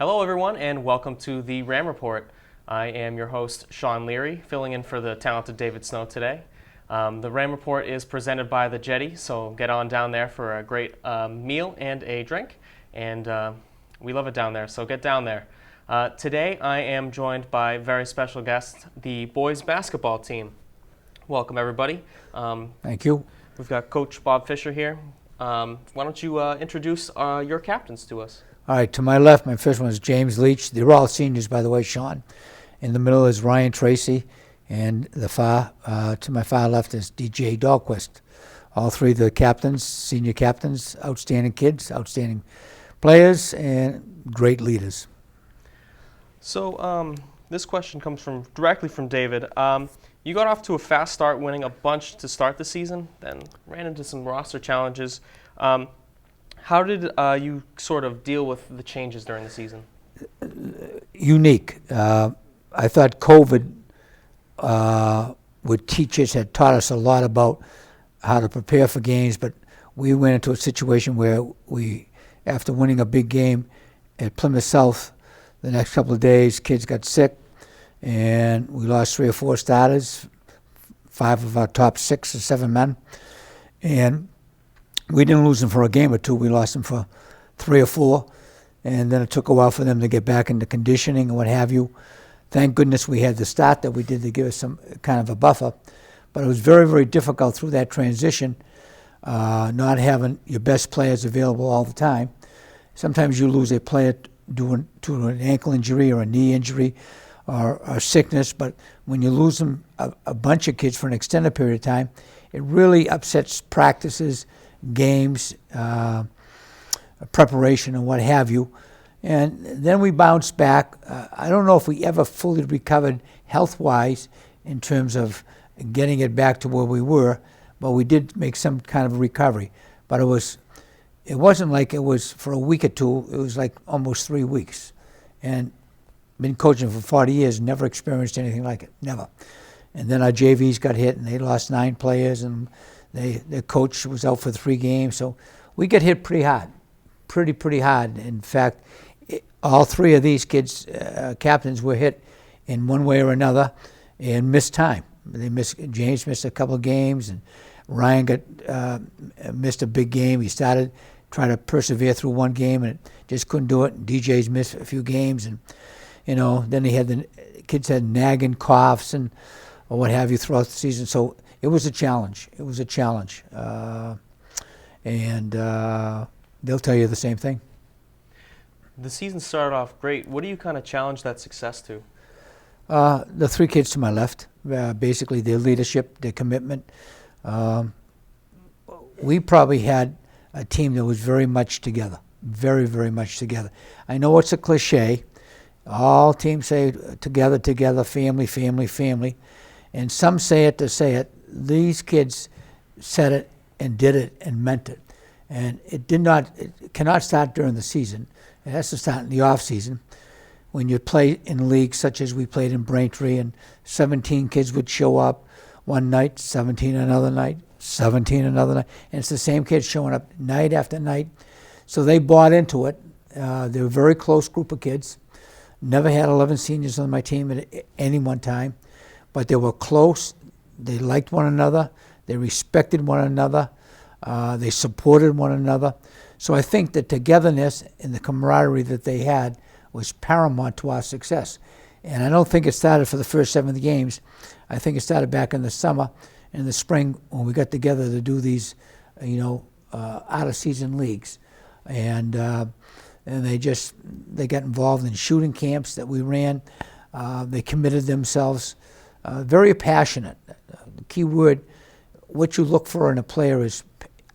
Hello, everyone, and welcome to the Ram Report. I am your host, Sean Leary, filling in for the talented David Snow today. The Ram Report is presented by the Jetty, so get on down there for a great meal and a drink, and we love it down there, so get down there. Today, I am joined by very special guest, the boys basketball team. Welcome, everybody. Thank you. We've got Coach Bob Fisher here. Why don't you introduce your captains to us? All right, to my left, my first one is James Leach. They're all seniors, by the way, Sean. In the middle is Ryan Tracy, and to my far left is DJ Dahlquist. All three of the captains, senior captains, outstanding kids, outstanding players, and great leaders. So this question comes directly from David. You got off to a fast start, winning a bunch to start the season, then ran into some roster challenges. How did you sort of deal with the changes during the season? Unique. I thought COVID with teachers had taught us a lot about how to prepare for games, but we went into a situation where after winning a big game at Plymouth South, the next couple of days, kids got sick, and we lost 3 or 4 starters, 5 of our top 6 or 7 men, and we didn't lose them for a game or 2. We lost them for 3 or 4, and then it took a while for them to get back into conditioning and what have you. Thank goodness we had the start that we did to give us some kind of a buffer, but it was very, very difficult through that transition, not having your best players available all the time. Sometimes you lose a player to an ankle injury or a knee injury or sickness, but when you lose them, a bunch of kids for an extended period of time, it really upsets practices, games, preparation, and what have you. And then we bounced back. I don't know if we ever fully recovered health-wise in terms of getting it back to where we were, but we did make some kind of recovery. But it wasn't like it was for a week or 2. It was like almost 3 weeks. And been coaching for 40 years, never experienced anything like it, never. And then our JVs got hit, and they lost 9 players, and their coach was out for 3 games. So we get hit pretty hard, pretty hard. In fact, all 3 of these kids, captains, were hit in one way or another and missed time. James missed a couple of games, and Ryan missed a big game. He started trying to persevere through one game and just couldn't do it. And DJ's missed a few games, and then the kids had nagging coughs and or what have you throughout the season. So it was a challenge. And they'll tell you the same thing. The season started off great. What do you kind of challenge that success to? The 3 kids to my left, basically their leadership, their commitment. We probably had a team that was very much together, very, very much together. I know it's a cliche. All teams say together, family, family, family. And some say it to say it. These kids said it and did it and meant it. And it cannot start during the season. It has to start in the off season when you play in leagues such as we played in Braintree, and 17 kids would show up one night, 17 another night, 17 another night. And it's the same kids showing up night after night. So they bought into it. They were a very close group of kids. Never had 11 seniors on my team at any one time, but they were close. They liked one another. They respected one another. They supported one another. So I think the togetherness and the camaraderie that they had was paramount to our success. And I don't think it started for the first 7 games. I think it started back in the summer and the spring when we got together to do these, out-of-season leagues. And they got involved in shooting camps that we ran. They committed themselves. Very passionate. The key word, what you look for in a player is,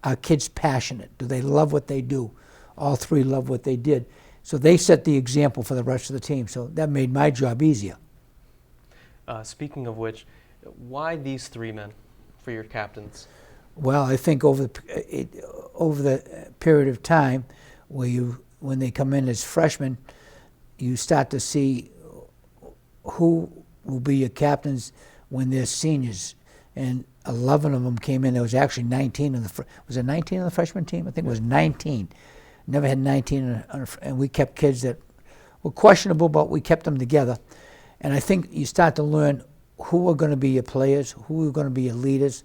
are kids passionate? Do they love what they do? All 3 love what they did. So they set the example for the rest of the team. So that made my job easier. Speaking of which, why these 3 men for your captains? Well, I think over the period of time when they come in as freshmen, you start to see who will be your captains when they're seniors. And 11 of them came in. There was actually 19 in was it 19 on the freshman team? I think it was 19. Never had 19, and we kept kids that were questionable, but we kept them together. And I think you start to learn who are going to be your players, who are going to be your leaders,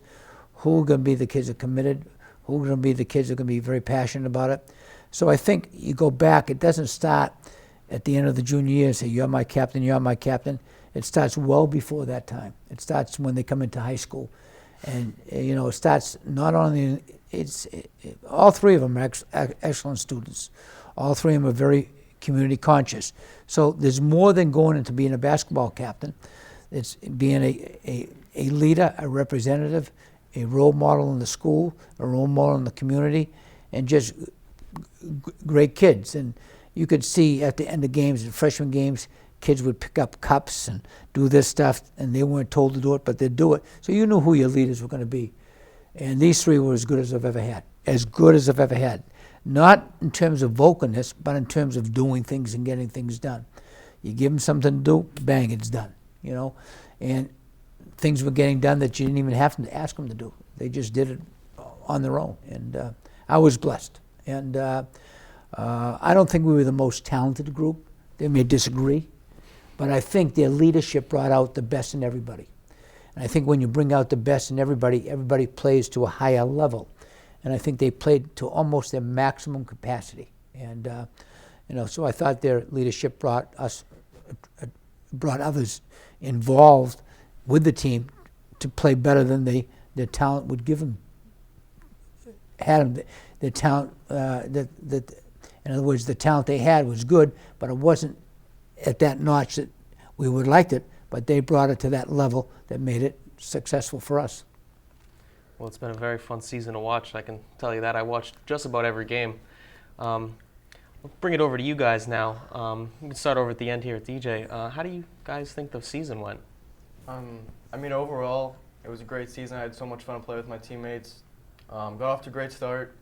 who are going to be the kids that are committed, who are going to be the kids that are going to be very passionate about it. So I think you go back, it doesn't start at the end of the junior year and say, you're my captain, you're my captain. It starts well before that time. It starts when they come into high school. And, it starts not only, all three of them are excellent students. All three of them are very community conscious. So there's more than going into being a basketball captain. It's being a leader, a representative, a role model in the school, a role model in the community, and just great kids. And you could see at the end of games, in freshman games, kids would pick up cups and do this stuff, and they weren't told to do it, but they'd do it. So you knew who your leaders were going to be. And these three were as good as I've ever had. As good as I've ever had. Not in terms of vocalness, but in terms of doing things and getting things done. You give them something to do, bang, it's done. And things were getting done that you didn't even have to ask them to do. They just did it on their own. And I was blessed. And I don't think we were the most talented group. They may disagree. But I think their leadership brought out the best in everybody. And I think when you bring out the best in everybody, everybody plays to a higher level. And I think they played to almost their maximum capacity. And, so I thought their leadership brought others involved with the team to play better than their talent would give them. Had them, their talent, in other words, the talent they had was good, but it wasn't at that notch that we would have liked it, but they brought it to that level that made it successful for us. Well, it's been a very fun season to watch, I can tell you that. I watched just about every game. I'll bring it over to you guys now. We can start over at the end here at DJ. How do you guys think the season went? Overall, it was a great season. I had so much fun to play with my teammates. Got off to a great start.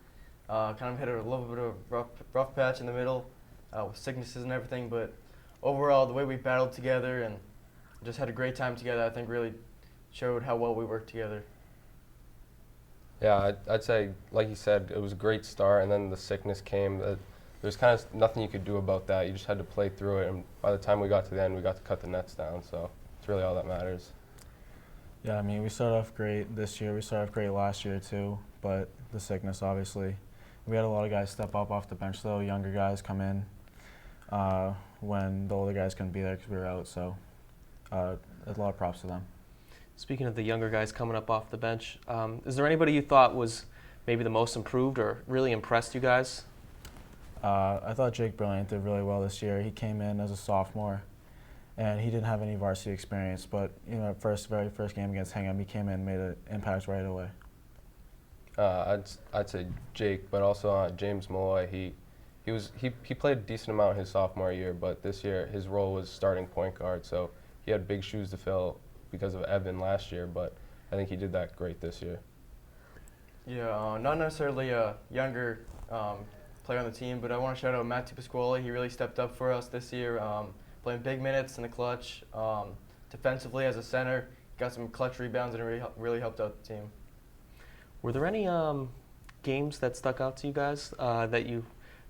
Kind of hit a little bit of a rough patch in the middle with sicknesses and everything, but overall, the way we battled together and just had a great time together, I think really showed how well we worked together. Yeah, I'd say, like you said, it was a great start, and then the sickness came. There's kind of nothing you could do about that. You just had to play through it, and by the time we got to the end, we got to cut the nets down, so it's really all that matters. Yeah, we started off great this year. We started off great last year, too, but the sickness, obviously. We had a lot of guys step up off the bench, though. Younger guys come in when the older guys couldn't be there because we were out, so a lot of props to them. Speaking of the younger guys coming up off the bench, is there anybody you thought was maybe the most improved or really impressed you guys? I thought Jake Brant did really well this year. He came in as a sophomore, and he didn't have any varsity experience, but very first game against Hingham, he came in and made an impact right away. I'd say Jake, but also James Malloy. He played a decent amount his sophomore year, but this year his role was starting point guard, so he had big shoes to fill because of Evan last year, but I think he did that great this year. Yeah, not necessarily a younger player on the team, but I want to shout out Matthew Pasquale. He really stepped up for us this year, playing big minutes in the clutch. Defensively as a center, got some clutch rebounds and really helped out the team. Were there any games that stuck out to you guys that you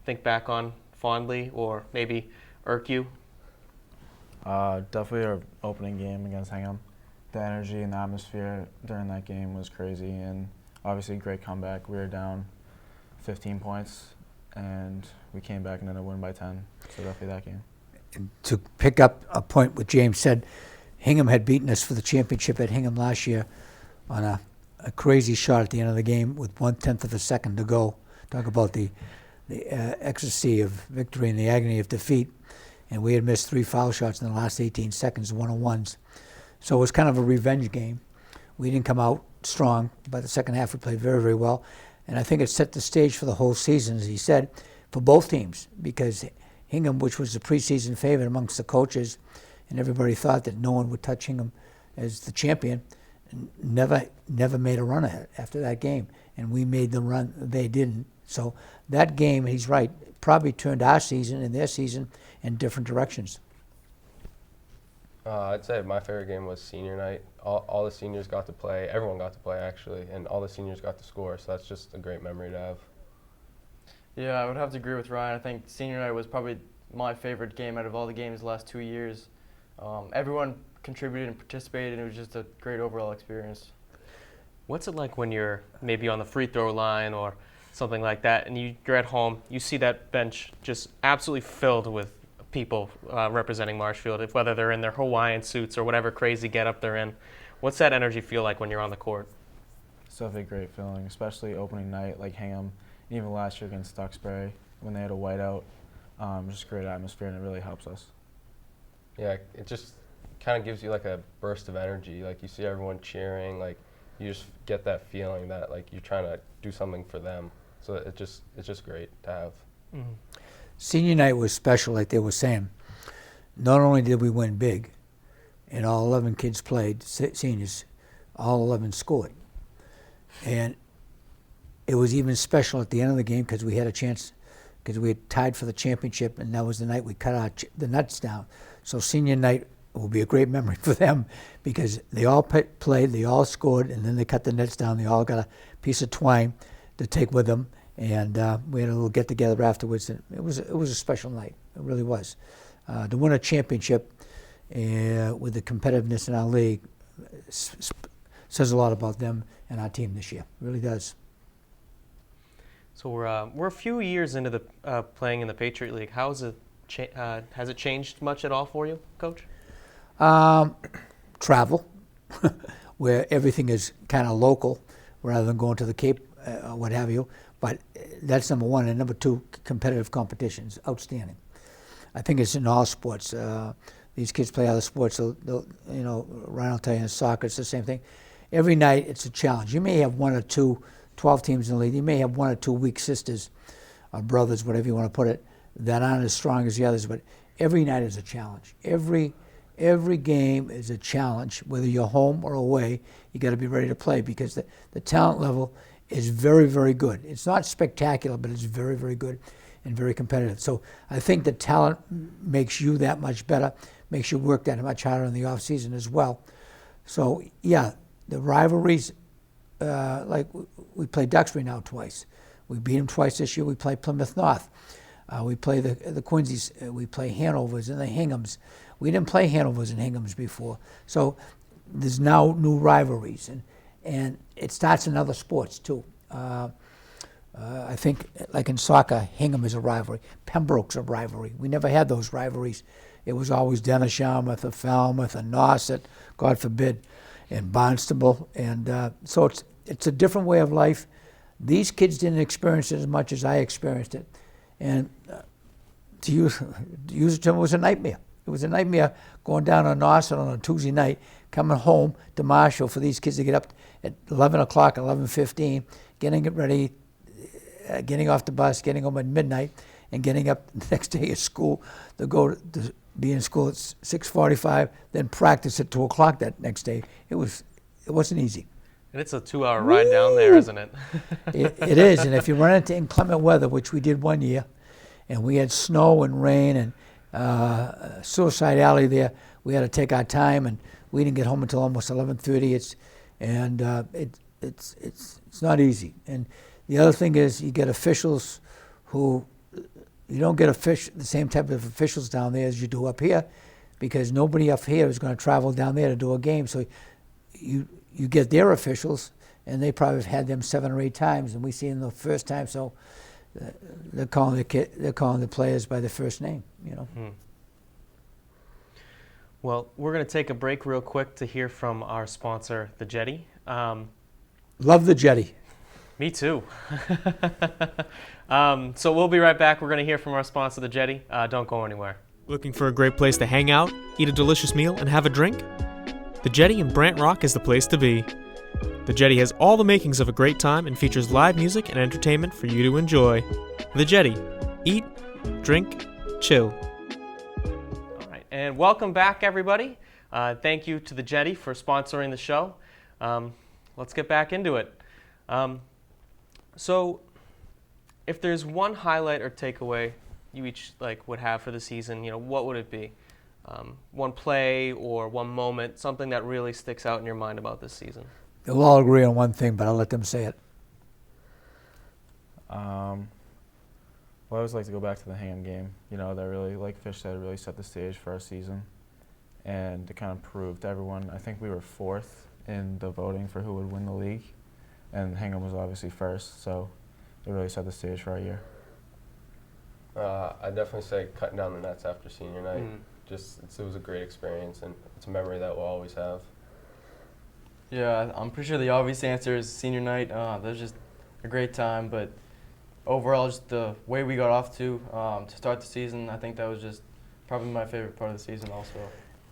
think back on fondly or maybe irk you? Definitely our opening game against Hingham. The energy and the atmosphere during that game was crazy, and obviously a great comeback. We were down 15 points, and we came back and ended up winning by 10. So definitely that game. And to pick up a point what James said, Hingham had beaten us for the championship at Hingham last year on a crazy shot at the end of the game with 1/10 of a second to go. Talk about the ecstasy of victory and the agony of defeat. And we had missed 3 foul shots in the last 18 seconds, one-on-ones. So it was kind of a revenge game. We didn't come out strong. By the second half, we played very, very well. And I think it set the stage for the whole season, as he said, for both teams, because Hingham, which was the preseason favorite amongst the coaches, and everybody thought that no one would touch Hingham as the champion, never made a run at it after that game. And we made the run, they didn't. So that game, he's right, probably turned our season and their season in different directions. I'd say my favorite game was senior night. All the seniors got to play. Everyone got to play, actually, and all the seniors got to score, so that's just a great memory to have. Yeah, I would have to agree with Ryan. I think senior night was probably my favorite game out of all the games the last 2 years. Everyone contributed and participated, and it was just a great overall experience. What's it like when you're maybe on the free throw line or something like that, and you're at home, you see that bench just absolutely filled with people representing Marshfield, whether they're in their Hawaiian suits or whatever crazy getup they're in. What's that energy feel like when you're on the court? It's definitely a great feeling, especially opening night like Hingham, and even last year against Duxbury when they had a whiteout. Just a great atmosphere, and it really helps us. Yeah, it just kind of gives you like a burst of energy. Like you see everyone cheering, like you just get that feeling that like you're trying to do something for them. So it's just great to have. Mm-hmm. Senior night was special, like they were saying. Not only did we win big, and all 11 kids played, seniors, all 11 scored. And it was even special at the end of the game because we had a chance, because we had tied for the championship, and that was the night we cut the nuts down. So senior night will be a great memory for them because they all played, they all scored, and then they cut the nets down. They all got a piece of twine to take with them, and we had a little get-together afterwards. And it was a special night. It really was. To win a championship with the competitiveness in our league says a lot about them and our team this year. It really does. So we're a few years into the playing in the Patriot League. Has it changed much at all for you, Coach? Travel, where everything is kind of local rather than going to the Cape, what have you. But that's number one. And number two, competitive competitions, outstanding. I think it's in all sports. These kids play other sports. They'll, Ryan will tell you in soccer, it's the same thing. Every night it's a challenge. You may have 1 or 2, 12 teams in the league. You may have 1 or 2 weak sisters or brothers, whatever you want to put it, that aren't as strong as the others. But every night is a challenge. Every game is a challenge, whether you're home or away. You got to be ready to play because the talent level is very, very good. It's not spectacular, but it's very, very good and very competitive. So I think the talent makes you that much better, makes you work that much harder in the off season as well. So yeah, the rivalries, like we play Duxbury now twice. We beat them twice this year. We play Plymouth North. We play the Quincy's. We play Hanover's and the Hinghams. We didn't play Hanover's and Hinghams before. So there's now new rivalries, and it starts in other sports too. I think, like in soccer, Hingham is a rivalry. Pembroke's a rivalry. We never had those rivalries. It was always Dennis-Yarmouth or Falmouth or Nauset, God forbid, and Barnstable. And so it's a different way of life. These kids didn't experience it as much as I experienced it. And to use the term, it was a nightmare. It was a nightmare going down on Nauset on a Tuesday night, coming home to Marshfield for these kids to get up at 11 o'clock, 11:15, getting it ready, getting off the bus, getting home at midnight, and getting up the next day at school to go to be in school at 6:45, then practice at 2 o'clock that next day. It wasn't easy. And it's a 2-hour ride down there, isn't it? It is, and if you run into inclement weather, which we did one year, and we had snow and rain and Suicide Alley there, we had to take our time, and we didn't get home until almost 11:30. It's not easy. And the other thing is you get officials who, you don't get the same type of officials down there as you do up here, because nobody up here is going to travel down there to do a game. So you get their officials, and they probably have had them 7 or 8 times, and we see them the first time. So they're calling the players by their first name. Well, we're going to take a break real quick to hear from our sponsor, the Jetty. Love the Jetty. Me too. So we'll be right back. We're going to hear from our sponsor, the Jetty. Don't go anywhere. Looking for a great place to hang out, eat a delicious meal, and have a drink? The Jetty in Brant Rock is the place to be. The Jetty has all the makings of a great time and features live music and entertainment for you to enjoy. The Jetty. Eat, drink, chill. All right, and welcome back, everybody. Thank you to the Jetty for sponsoring the show. Let's get back into it. So, if there's one highlight or takeaway you each would have for the season, what would it be? One play or one moment, something that really sticks out in your mind about this season? They'll all agree on one thing, but I'll let them say it. Well, I always like to go back to the Hingham game. You know, that really, like Fish said, really set the stage for our season. And it kind of proved to everyone. I think we were 4th in the voting for who would win the league. And Hingham was obviously 1st, so it really set the stage for our year. I'd definitely say cutting down the nets after senior night. It was a great experience, and it's a memory that we'll always have. Yeah, I'm pretty sure the obvious answer is senior night. That was just a great time, but overall, just the way we got off to start the season, I think that was just probably my favorite part of the season also.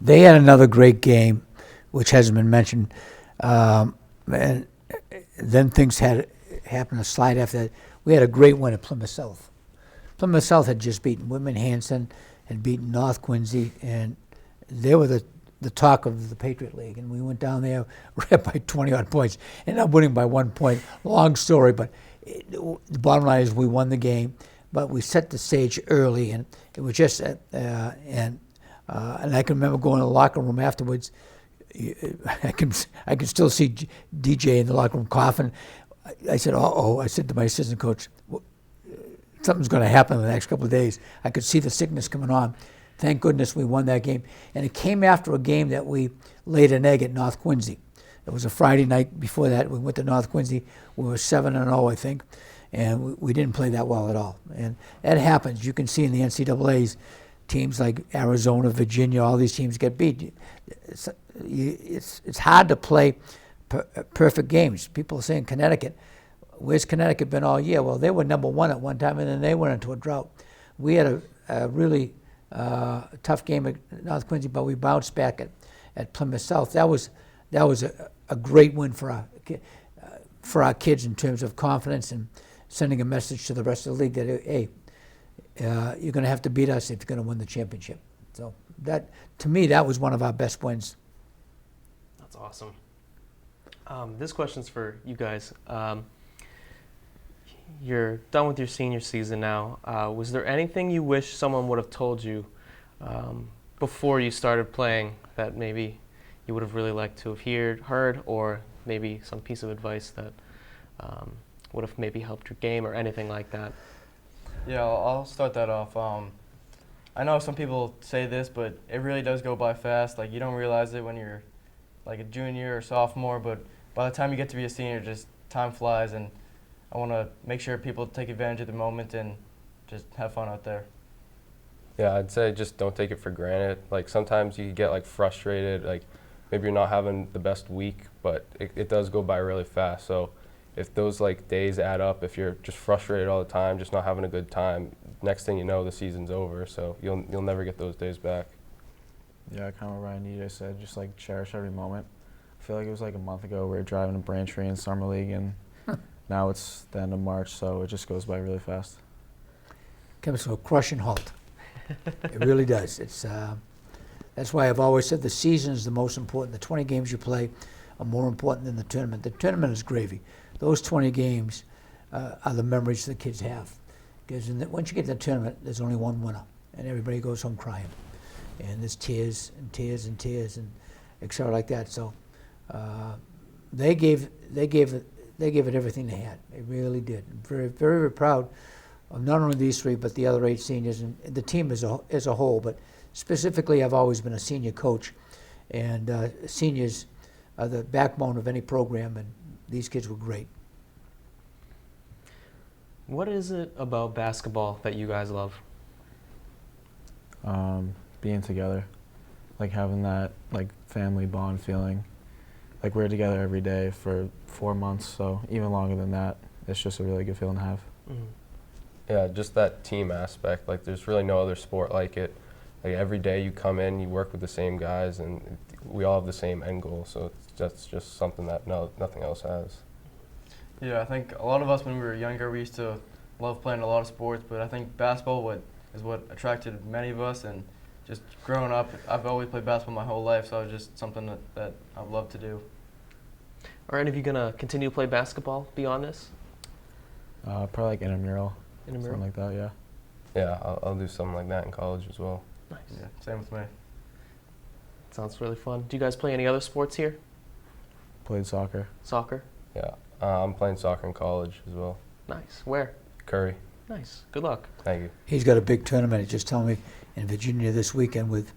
They had another great game, which hasn't been mentioned, and then things had happened a slide after that. We had a great win at Plymouth South. Plymouth South had just beaten Whitman Hanson, had beaten North Quincy, and they were the talk of the Patriot League. And we went down there, right by 20-odd points, ended up winning by 1 point. Long story, but the bottom line is we won the game, but we set the stage early, and it was just and I can remember going to the locker room afterwards. I can still see DJ in the locker room coughing. I said, "Uh-oh!" I said to my assistant coach, "Something's going to happen in the next couple of days." I could see the sickness coming on. Thank goodness we won that game, and it came after a game that we laid an egg at North Quincy. It was a Friday night before that. We went to North Quincy. We were 7-0, I think, and we didn't play that well at all. And that happens. You can see in the NCAA's, teams like Arizona, Virginia, all these teams get beat. It's hard to play perfect games. People are saying Connecticut. Where's Connecticut been all year? Well, they were number 1 at one time, and then they went into a drought. We had a really tough game at North Quincy, but we bounced back at Plymouth South. That was a great win for our kids in terms of confidence and sending a message to the rest of the league that, hey, you're going to have to beat us if you're going to win the championship. So that, to me, that was one of our best wins. That's awesome. This question's for you guys. You're done with your senior season now. Was there anything you wish someone would have told you before you started playing that maybe you would have really liked to have heard, or maybe some piece of advice that would have maybe helped your game or anything like that? Yeah, I'll start that off. I know some people say this, but it really does go by fast. Like, you don't realize it when you're like a junior or sophomore, but by the time you get to be a senior, just time flies, and I want to make sure people take advantage of the moment and just have fun out there. Yeah, I'd say just don't take it for granted. Like, sometimes you get like frustrated, like maybe you're not having the best week, but it does go by really fast. So if those like days add up, if you're just frustrated all the time, just not having a good time, next thing you know, the season's over. So you'll never get those days back. Yeah, kind of what Ryan DJ said, just like cherish every moment. I feel like it was like a month ago we were driving to Braintree in Summer League, and now it's the end of March, so it just goes by really fast. Comes to a crushing halt. It really does. It's that's why I've always said the season is the most important. The 20 games you play are more important than the tournament. The tournament is gravy. Those 20 games are the memories the kids have. Because once you get to the tournament, there's only one winner, and everybody goes home crying. And there's tears and tears and tears and et cetera like that. So they gave it everything they had. They really did. I'm very, very, very proud of not only these 3, but the other 8 seniors and the team as a whole. But specifically, I've always been a senior coach, and seniors are the backbone of any program, and these kids were great. What is it about basketball that you guys love? Being together, like having that like family bond feeling. Like, we're together every day for 4 months, so even longer than that. It's just a really good feeling to have. Mm-hmm. Yeah, just that team aspect. Like, there's really no other sport like it. Like, every day you come in, you work with the same guys, and we all have the same end goal. So that's just something that nothing else has. Yeah, I think a lot of us when we were younger, we used to love playing a lot of sports, but I think basketball is what attracted many of us, and just growing up, I've always played basketball my whole life, so it's just something that I've loved to do. Are any of you going to continue to play basketball beyond this? Probably like intramural, Intramural? something like that, yeah. Yeah, I'll do something like that in college as well. Nice. Yeah, same with me. Sounds really fun. Do you guys play any other sports here? Played soccer. Soccer? Yeah, I'm playing soccer in college as well. Nice. Where? Curry. Nice. Good luck. Thank you. He's got a big tournament. He just told me in Virginia this weekend with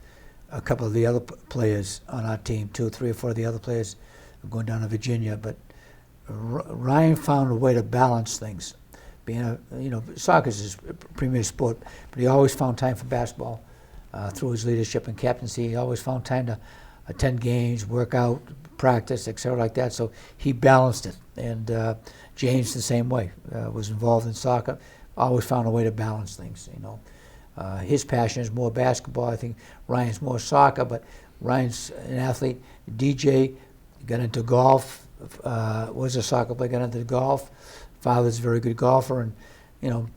a couple of the other players on our team, 2, 3, or 4 of the other players are going down to Virginia. But Ryan found a way to balance things. Being soccer's his premier sport, but he always found time for basketball through his leadership and captaincy. He always found time to attend games, work out, practice, etc., like that. So he balanced it. And James the same way, was involved in soccer. Always found a way to balance things. His passion is more basketball. I think Ryan's more soccer, but Ryan's an athlete. DJ got into golf. Was a soccer player. Got into golf. Father's a very good golfer, and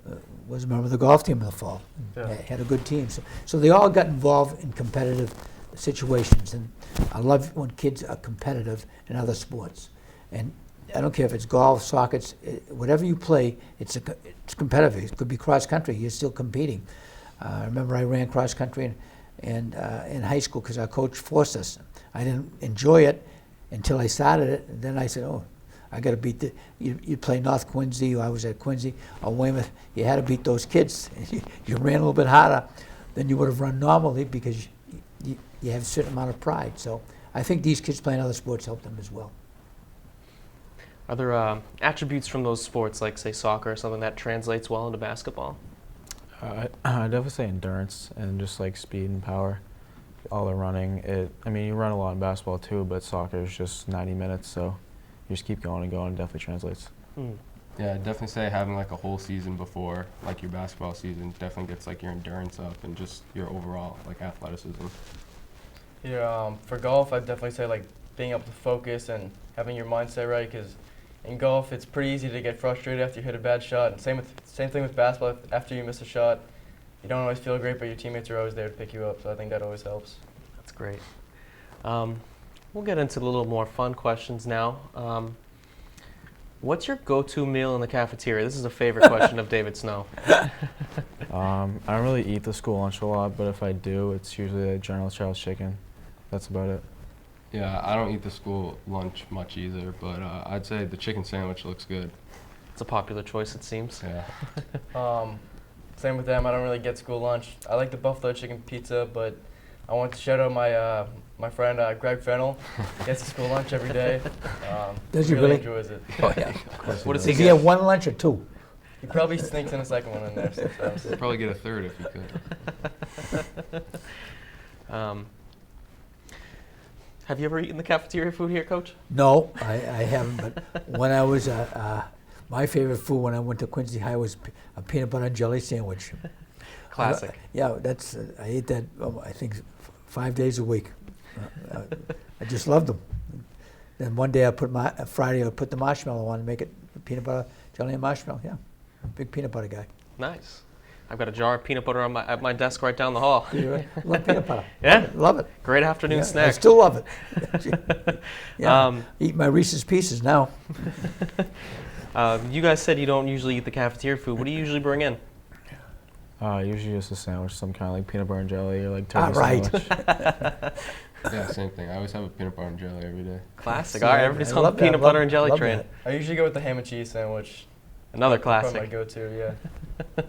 was a member of the golf team in the fall. Yeah. Had a good team. So they all got involved in competitive situations, and I love when kids are competitive in other sports. And I don't care if it's golf, soccer, whatever you play, it's competitive. It could be cross country. You're still competing. I remember I ran cross country in high school because our coach forced us. I didn't enjoy it until I started it, and then I said, "Oh, I got to beat you play North Quincy, or I was at Quincy or Weymouth. You had to beat those kids. You ran a little bit harder than you would have run normally because you have a certain amount of pride." So I think these kids playing other sports help them as well. Are there attributes from those sports, like say soccer or something, that translates well into basketball? I'd definitely say endurance and just like speed and power. All the running. You run a lot in basketball too, but soccer is just 90 minutes, so you just keep going and going. It definitely translates. Yeah, I'd definitely say having like a whole season before like your basketball season definitely gets like your endurance up and just your overall like athleticism. Yeah, for golf, I'd definitely say like being able to focus and having your mindset right, because in golf it's pretty easy to get frustrated after you hit a bad shot. And same thing with basketball. After you miss a shot, you don't always feel great, but your teammates are always there to pick you up. So I think that always helps. That's great. We'll get into a little more fun questions now. What's your go-to meal in the cafeteria? This is a favorite question of David Snow. I don't really eat the school lunch a lot, but if I do, it's usually a General Child's chicken. That's about it. Yeah, I don't eat the school lunch much either, but I'd say the chicken sandwich looks good. It's a popular choice, it seems. Yeah. Same with them. I don't really get school lunch. I like the buffalo chicken pizza, but I want to shout out my friend Greg Fennell. He gets a school lunch every day. Does he really? Enjoys it. Oh, yeah. What does Does he he get? have one lunch or two? He probably sneaks in a second one in there sometimes. You'd probably get a third if you could. Have you ever eaten the cafeteria food here, Coach? No, I haven't. But when I was my favorite food when I went to Quincy High was a peanut butter and jelly sandwich. Classic. Yeah, that's I ate that. I think 5 days a week. I just loved them. Then one day Friday I put the marshmallow on and make it peanut butter, jelly, and marshmallow. Yeah, big peanut butter guy. Nice. I've got a jar of peanut butter at my desk right down the hall. You love peanut butter. Yeah? Love it. Great afternoon Yeah, I snack. still love it. Yeah, eat my Reese's Pieces now. You guys said you don't usually eat the cafeteria food. What do you usually bring in? Usually just a sandwich, some kind of like peanut butter and jelly or like turkey Right. sandwich. Yeah, same thing. I always have a peanut butter and jelly every day. Classic. So All right, everybody's I on the love that. peanut butter and jelly Love train. that. I usually go with the ham and cheese sandwich. Another Probably my classic. go-to, yeah.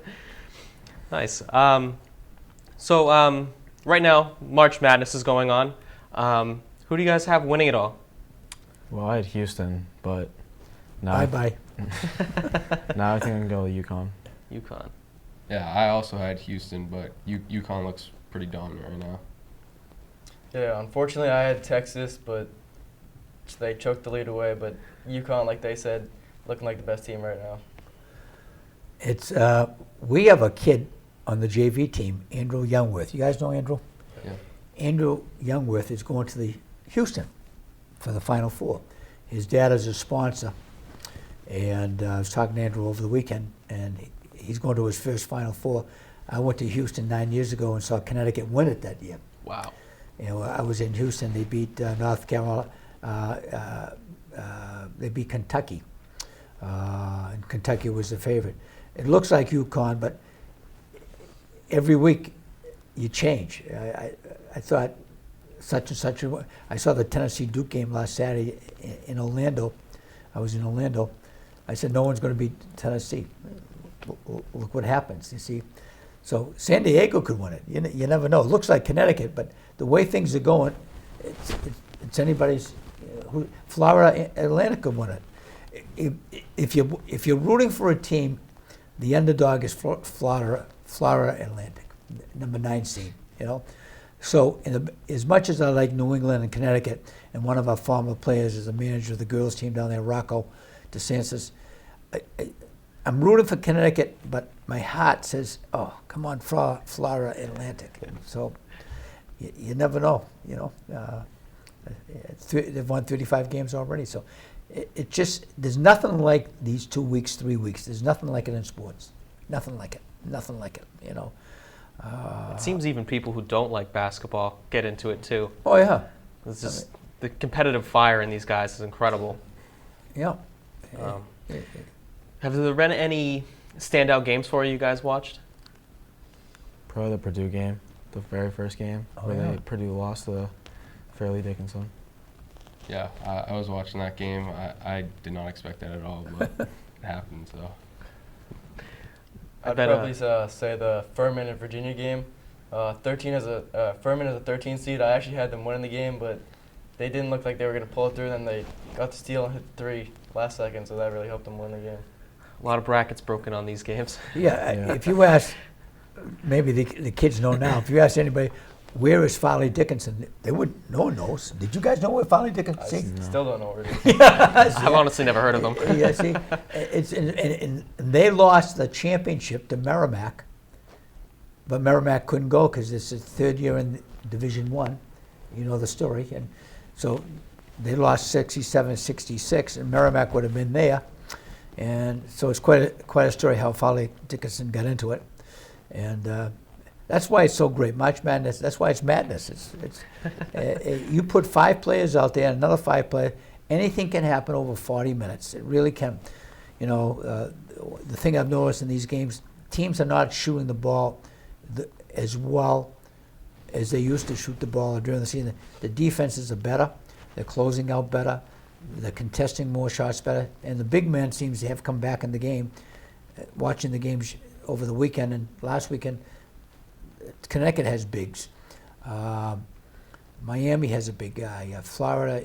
Nice. So right now, March Madness is going on. Who do you guys have winning it all? Well, I had Houston, but now Bye. now I think I can go with UConn. UConn. Yeah, I also had Houston, but UConn looks pretty dominant right now. Yeah, unfortunately I had Texas, but they choked the lead away. But UConn, like they said, looking like the best team right now. It's we have a kid on the JV team, Andrew Youngworth. You guys know Andrew? Yeah. Andrew Youngworth is going to the Houston for the Final Four. His dad is a sponsor, and I was talking to Andrew over the weekend, and he's going to his first Final Four. I went to Houston 9 years ago and saw Connecticut win it that year. Wow. I was in Houston. They beat North Carolina. They beat Kentucky, and Kentucky was the favorite. It looks like UConn, but every week you change. I thought such and such. I saw the Tennessee Duke game last Saturday in Orlando. I was in Orlando. I said no one's going to beat Tennessee. look what happens. You see, so San Diego could win it. You never know. It looks like Connecticut, but the way things are going, it's anybody's. Florida Atlantic could win it. If you're rooting for a team, the underdog is Florida Atlantic, number 9 seed. So as much as I like New England and Connecticut, and one of our former players is a manager of the girls team down there, Rocco DeSantis, I'm rooting for Connecticut, but my heart says, oh, come on, Florida Atlantic. So you never know, they've won 35 games already. So it just, there's nothing like these 2 weeks, 3 weeks. There's nothing like it in sports. Nothing like it. Nothing like it, It seems even people who don't like basketball get into it too. Oh, yeah. It's just, the competitive fire in these guys is incredible. Yeah. Have there been any standout games for you guys watched? Probably the Purdue game, the very first game, where Purdue lost to Fairleigh Dickinson. Yeah, I was watching that game. I did not expect that at all, but it happened. So I'd probably say the Furman and Virginia game. 13 as a Furman as a 13 seed. I actually had them winning the game, but they didn't look like they were going to pull it through. Then they got the steal and hit 3 last second, so that really helped them win the game. A lot of brackets broken on these games. Yeah, if you ask, maybe the kids know now, if you ask anybody, where is Fairleigh Dickinson? No one knows. Did you guys know where Fairleigh Dickinson is? Still don't know where it is. I've honestly never heard of them. Yeah, see, and they lost the championship to Merrimack, but Merrimack couldn't go because it's the 3rd year in Division I. You know the story. And so they lost 67-66, and Merrimack would have been there. And so it's quite a story how Fairleigh Dickinson got into it. And that's why it's so great. March Madness, that's why it's madness. You put 5 players out there, another 5 players, anything can happen over 40 minutes. It really can. The thing I've noticed in these games, teams are not shooting the ball as well as they used to shoot the ball during the season. The defenses are better. They're closing out better. They're contesting more shots better. And the big man seems to have come back in the game. Watching the games over the weekend and last weekend, Connecticut has bigs. Miami has a big guy. Florida,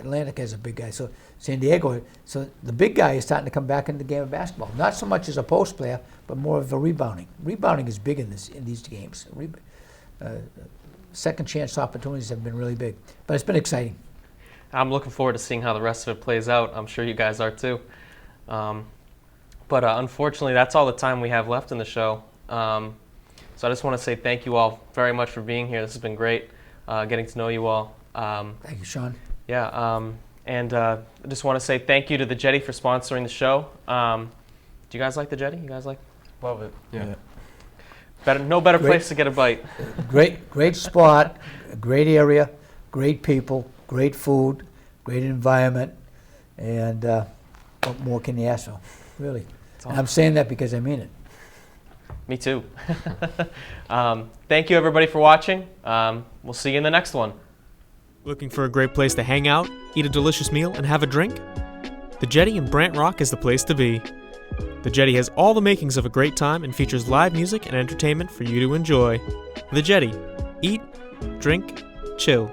Atlantic has a big guy. So San Diego, so the big guy is starting to come back in the game of basketball. Not so much as a post player, but more of a rebounding. Rebounding is big in these games. Second chance opportunities have been really big, but it's been exciting. I'm looking forward to seeing how the rest of it plays out. I'm sure you guys are too. But unfortunately, that's all the time we have left in the show. So I just want to say thank you all very much for being here. This has been great, getting to know you all. Thank you, Sean. Yeah, and I just want to say thank you to the Jetty for sponsoring the show. Do you guys like the Jetty? You guys like? Love it. yeah. No better place to get a bite. Great spot, great area, great people, great food, great environment, and what more can you ask for? Really. And I'm saying that because I mean it. Me too. Thank you, everybody, for watching. We'll see you in the next one. Looking for a great place to hang out, eat a delicious meal, and have a drink? The Jetty in Brant Rock is the place to be. The Jetty has all the makings of a great time and features live music and entertainment for you to enjoy. The Jetty. Eat, drink, chill.